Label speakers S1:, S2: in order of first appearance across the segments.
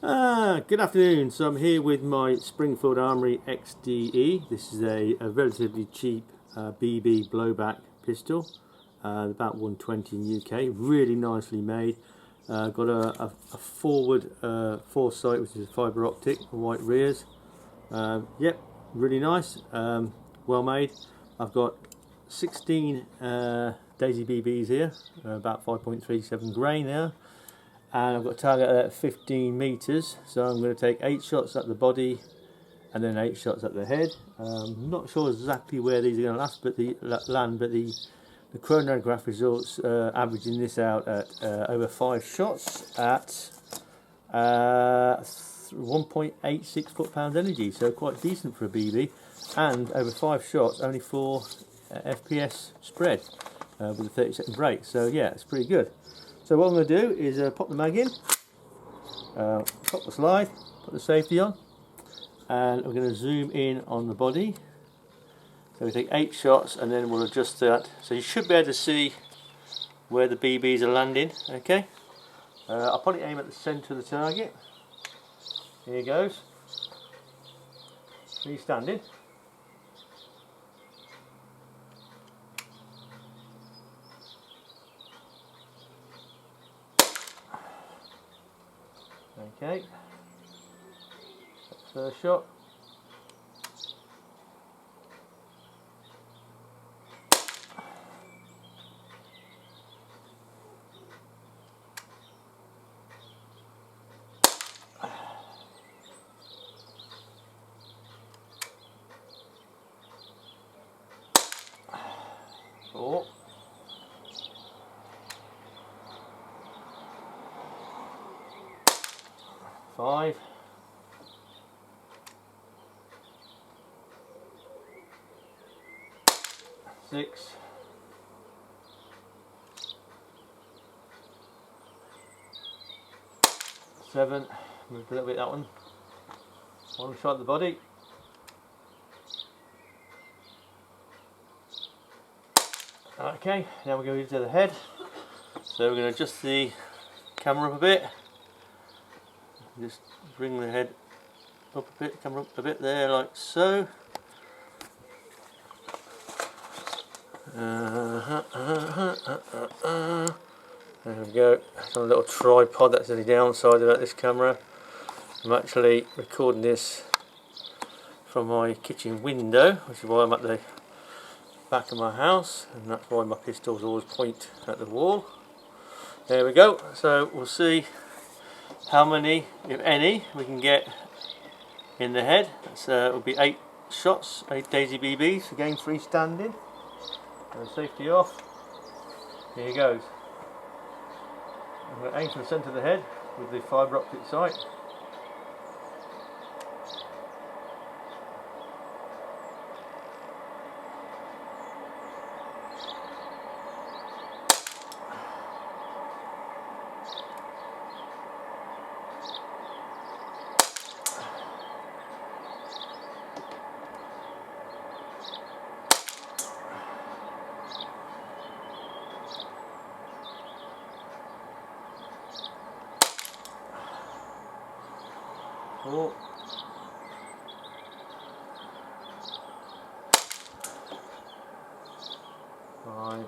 S1: Good afternoon. So I'm here with my Springfield Armory XDe. This is a relatively cheap BB blowback pistol, about 120 in UK. Really nicely made. Got a forward foresight, which is a fibre optic, white rears. Yep, really nice. Well made. I've got 16 Daisy BBs here, about 5.37 grain there. And I've got a target at 15 metres, so I'm going to take 8 shots at the body and then 8 shots at the head. I'm not sure exactly where these are going to land, but the chronograph results averaging this out at over 5 shots at 1.86 foot-pounds energy, so quite decent for a BB, and over 5 shots, only 4 FPS spread with a 30-second break. So yeah, it's pretty good. So what I'm going to do is pop the mag in, pop the slide, put the safety on, and we're going to zoom in on the body. So we take 8 shots and then we'll adjust that. So you should be able to see where the BBs are landing. Okay, I'll probably aim at the centre of the target. Here goes. Freestanding. Okay, first shot. Four. 5. 6. 7. Move a little bit that one. One shot at the body. Okay, now we're going to the head. So we're going to adjust the camera up a bit. Just bring the head up a bit, camera up a bit there, like so. There we go. It's on a little tripod. That's the downside about this camera. I'm actually recording this from my kitchen window, which is why I'm at the back of my house, and that's why my pistols always point at the wall. There we go. So we'll see how many, if any, we can get in the head. So it will be 8 shots, 8 Daisy BBs, again freestanding. Safety off. Here goes. I'm going to aim for the centre of the head with the fibre optic sight. Four. 5.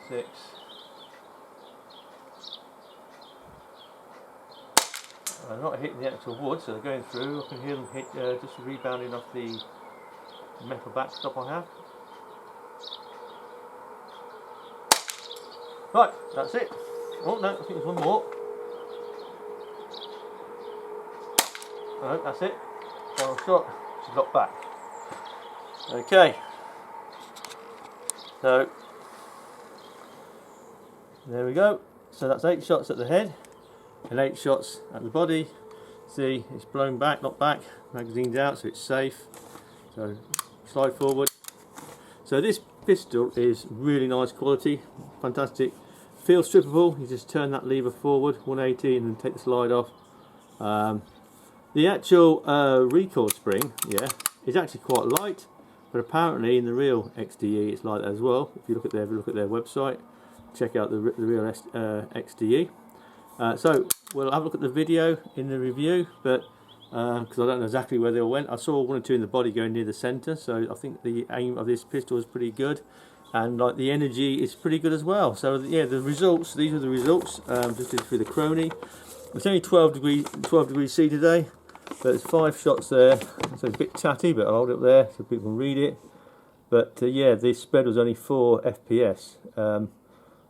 S1: 6. I'm not hitting the actual wood, so they're going through. I can hear them hit, just rebounding off the metal backstop I have. Right, that's it. Oh no, I think there's one more. No, that's it. Final shot. She's locked back. Okay. So there we go. So that's 8 shots at the head and 8 shots at the body. See, it's blown back, not back. Magazine's out, so it's safe. So slide forward. So this pistol is really nice quality, fantastic. Feels strippable. You just turn that lever forward, 180, and then take the slide off. The actual recoil spring, yeah, is actually quite light, but apparently in the real XDE it's like that as well. If you look at their website, check out the real XDE. So we'll have a look at the video in the review, but because I don't know exactly where they all went. I saw one or two in the body going near the centre, so I think the aim of this pistol is pretty good, and like the energy is pretty good as well. So yeah, the results, these are the results. Just did through the Crony. It's only 12 degrees C today, but there's 5 shots there. So it's a bit tatty, but I'll hold it up there so people can read it. But yeah, this spread was only 4 FPS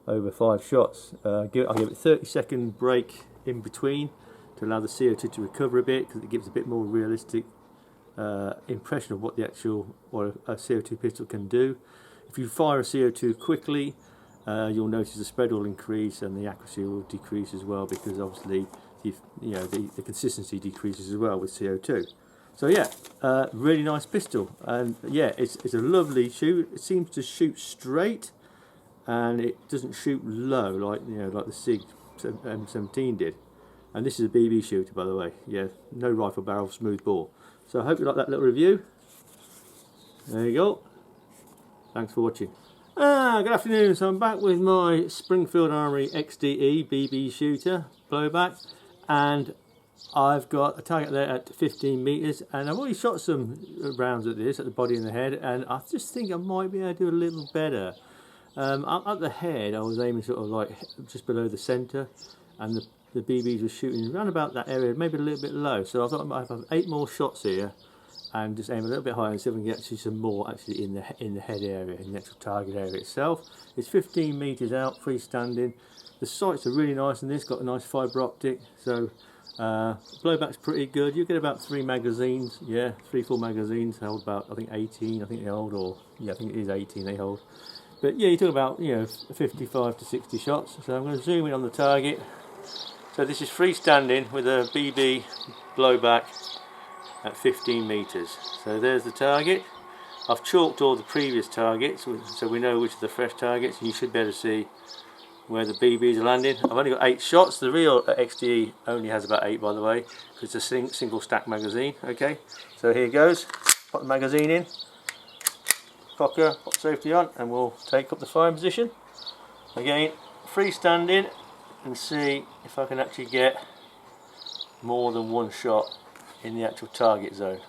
S1: over 5 shots. I'll give it a 30-second break in between to allow the CO2 to recover a bit, because it gives a bit more realistic impression of what the actual a CO2 pistol can do. If you fire a CO2 quickly, you'll notice the spread will increase and the accuracy will decrease as well, because obviously the consistency decreases as well with CO2. So yeah, really nice pistol, and yeah, it's a lovely shoot. It seems to shoot straight, and it doesn't shoot low like like the SIG M17 did. And this is a BB shooter, by the way. Yeah, no rifle barrel, smooth bore. So I hope you like that little review. There you go. Thanks for watching. Good afternoon. So I'm back with my Springfield Armory XDe BB shooter blowback, and I've got a target there at 15 metres, and I've already shot some rounds at this, at the body and the head, and I just think I might be able to do a little better. At the head I was aiming sort of like just below the centre, and the BBs were shooting around about that area, maybe a little bit low. So I thought I might have 8 more shots here, and just aim a little bit higher and see if we can get actually some more actually in the head area, in the actual target area itself. It's 15 metres out, freestanding. The sights are really nice, and this got a nice fibre optic. So blowback's pretty good. You get about 3 magazines, yeah, 3 full magazines. They hold about, I think 18. I think they hold, or yeah, I think it is 18 they hold. But yeah, you talk about 55 to 60 shots. So I'm going to zoom in on the target. So this is freestanding with a BB blowback at 15 metres. So there's the target. I've chalked all the previous targets, so we know which are the fresh targets, and you should be able to see where the BBs are landing. I've only got 8 shots. The real XDE only has about 8, by the way, because it's a single stack magazine. Okay, so here goes. Put the magazine in, cocker, put safety on, and we'll take up the firing position. Again, freestanding, and see if I can actually get more than 1 shot in the actual target zone.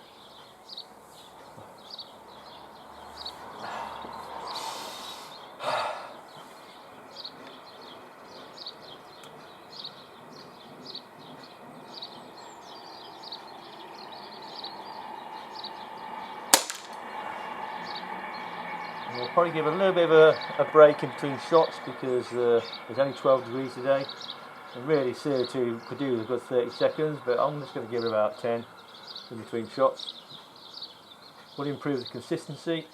S1: I'll probably give a little bit of a break in between shots, because it's only 12 degrees today, and really CO2 could do with a good 30 seconds, but I'm just going to give it about 10 in between shots. Will improve the consistency.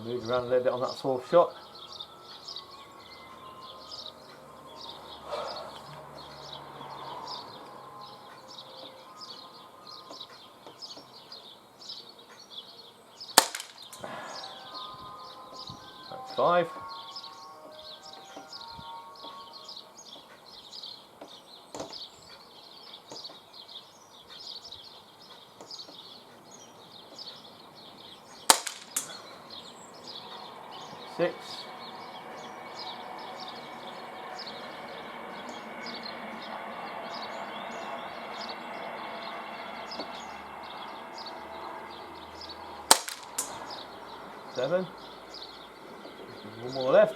S1: Move around a little bit on that 4th shot. That's 5. Six. Seven. One more left.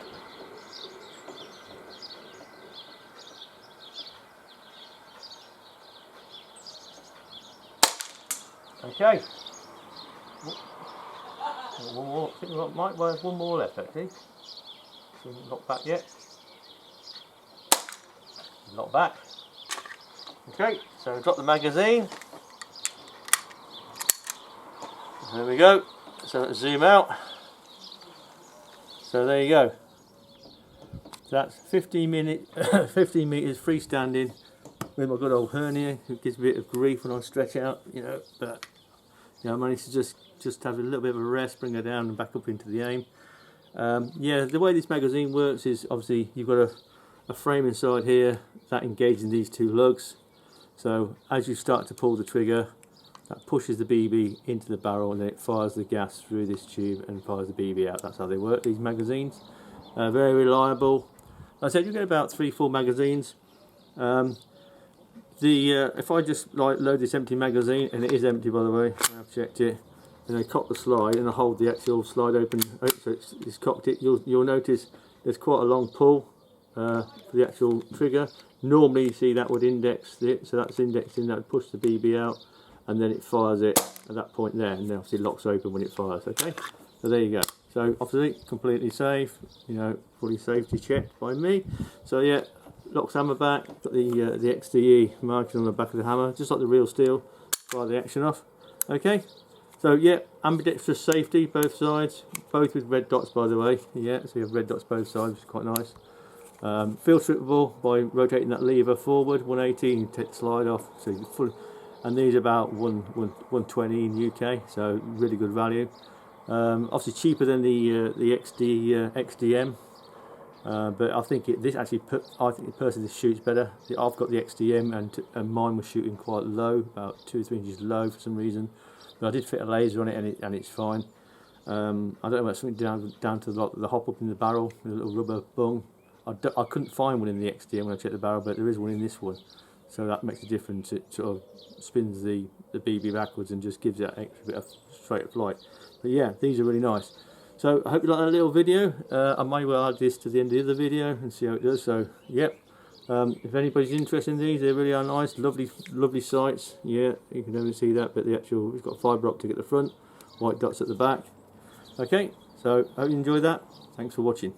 S1: Okay. One more. I think we might have one more left actually. So not back yet. Not back. Okay, so drop the magazine. There we go. So let's zoom out. So there you go. That's 15 metres freestanding with my good old hernia. It gives me a bit of grief when I stretch out, you know, but you know, I managed to just have a little bit of a rest, bring her down and back up into the aim. Yeah, the way this magazine works is obviously you've got a frame inside here that engages these two lugs. So as you start to pull the trigger, that pushes the BB into the barrel and then it fires the gas through this tube and fires the BB out. That's how they work, these magazines. Very reliable. Like I said, you get about 3-4 magazines. If I just like load this empty magazine, and it is empty by the way, I've checked it, and I cock the slide and I hold the actual slide open, so it's cocked it, you'll notice there's quite a long pull for the actual trigger. Normally you see that would index it, so that's indexing, that would push the BB out, and then it fires it at that point there, and then obviously it locks open when it fires. Okay, so there you go. So obviously completely safe, you know, fully safety checked by me. So yeah, locks hammer back, got the XDE marking on the back of the hammer, just like the real steel. Fire the action off. Okay, so yeah, ambidextrous safety, both sides, both with red dots by the way. Yeah, so you have red dots both sides, which is quite nice. Filterable by rotating that lever forward, 180, and take the slide off. So you fully, and these are about 120 in UK, so really good value. Obviously cheaper than the XDM, but I think I think personally this shoots better. I've got the XDM and mine was shooting quite low, about 2 or 3 inches low for some reason. But I did fit a laser on it and it's fine. I don't know about something down to the hop up in the barrel, with a little rubber bung. I couldn't find one in the XDM when I checked the barrel, but there is one in this one. So that makes a difference. It sort of spins the BB backwards and just gives that extra bit of straight flight. But yeah, these are really nice. So I hope you like that little video. I may well add this to the end of the other video and see how it does. So yep, if anybody's interested in these, they really are nice, lovely sights. Yeah, you can only see that, but the actual, it's got fibre optic at the front, white dots at the back. Okay, so I hope you enjoyed that. Thanks for watching.